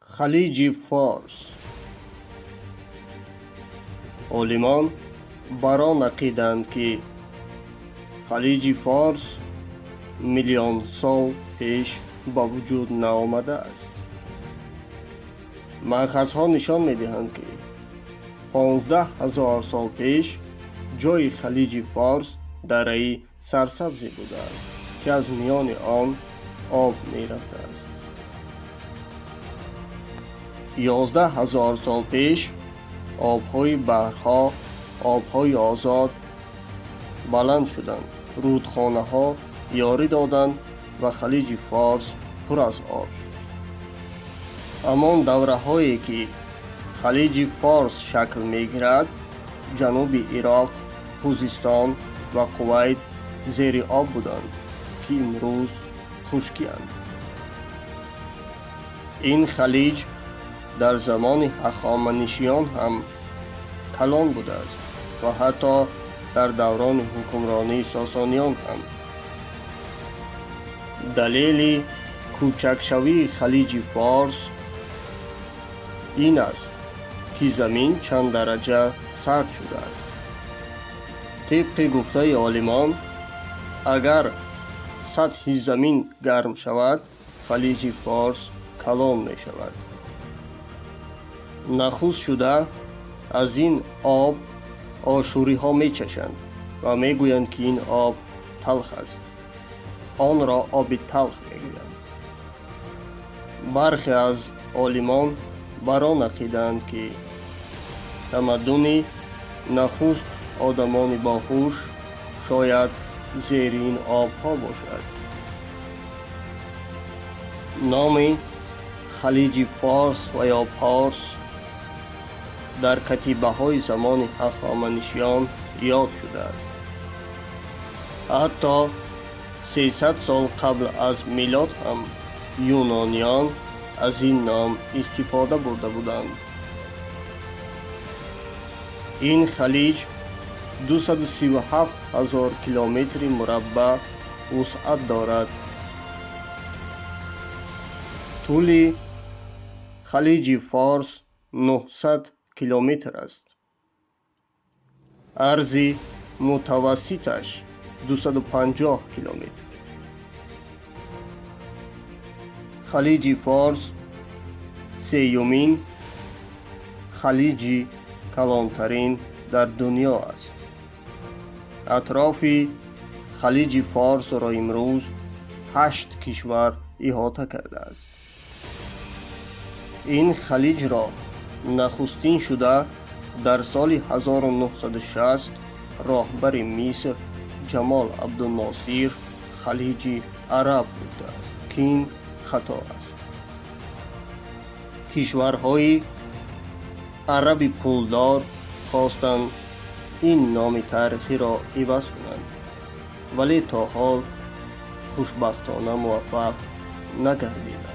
خلیج فارس. عالمان بر آن عقیده‌اند که خلیج فارس میلیون سال پیش به وجود نیامده است. مأخذها نشان می‌دهند که 15,000 سال پیش جای خلیج فارس دره‌ای سرسبزی بوده است که از میان آن آب می‌رفته است. 11,000 سال پیش آب‌های بحرها، آب‌های آزاد بلند شدند، رودخانه‌ها یاری دادند و خلیج فارس پر از آب شد. اما دوره‌هایی که خلیج فارس شکل می‌گیرد، جنوب عراق، خوزستان و کویت زیر آب بودند که امروز خشکی‌اند. این خلیج در زمان هخامنشیان هم کلان بوده است و حتی در دوران حکمرانی ساسانیان هم. دلیل کوچک شوی خلیج فارس این است که زمین چند درجه سرد شده است. طبق گفته عالمان، اگر سطح زمین گرم شود، خلیج فارس کلان می شود. نخست شده از این آب آشوری ها می چشند و می گویند که این آب تلخ است. آن را آب تلخ می گویند. برخی از عالمان بر آن عقیده‌اند که تمدن نخست آدمان باهوش شاید زیر این آب ها باشد. نام خلیج فارس و یا پارس در کتیبه های زمان هخامنشیان یاد شده است. حتی 300 سال قبل از میلاد هم یونانیان از این نام استفاده برده بودند. این خلیج 237,000 کیلومتر مربع وسعت دارد. طول خلیج فارس 900 کیلومتر است. عرض متوسطش 250 کیلومتر. خلیج فارس سیومین خلیج کلانترین در دنیا است. اطراف خلیج فارس را امروز 8 کشور احاطه کرده است. این خلیج را نخستین شده در سال 1960 راهبر مصر جمال عبدالناصر خلیج عرب گفته است که این خطا است. کشورهای عرب پولدار خواستند این نام تاریخی را عوض کنند، ولی تا حال خوشبختانه موفق نگردیدند.